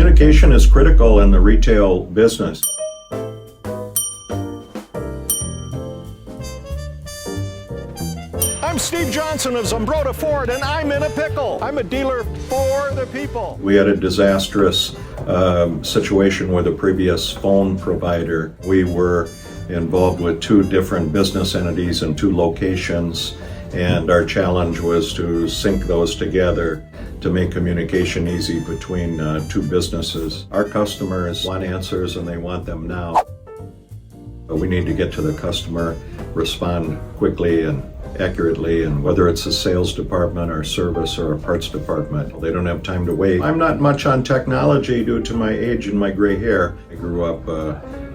Communication is critical in the retail business. I'm Steve Johnson of Zumbrota Ford, and I'm in a pickle. I'm a dealer for the people. We had a disastrous situation with a previous phone provider. We were involved with 2 different business entities in 2 locations, and our challenge was to sync those together to make communication easy between 2 businesses. Our customers want answers and they want them now. But we need to get to the customer, respond quickly and accurately, and whether it's a sales department or service or a parts department, they don't have time to wait. I'm not much on technology due to my age and my gray hair. I grew up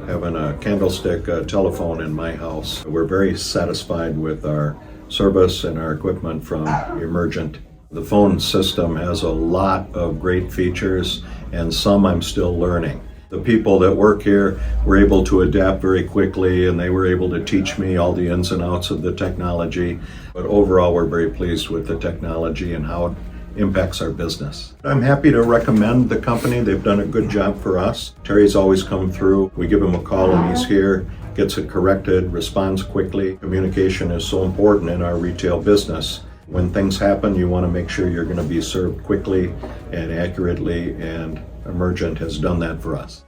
having a candlestick telephone in my house. We're very satisfied with our service and our equipment from Emergent. The phone system has a lot of great features, and some I'm still learning. The people that work here were able to adapt very quickly, and they were able to teach me all the ins and outs of the technology. But overall, we're very pleased with the technology and how it impacts our business. I'm happy to recommend the company. They've done a good job for us. Terry's always come through. We give him a call and he's here, gets it corrected, responds quickly. Communication is so important in our retail business. When things happen, you want to make sure you're going to be served quickly and accurately, and Emergent has done that for us.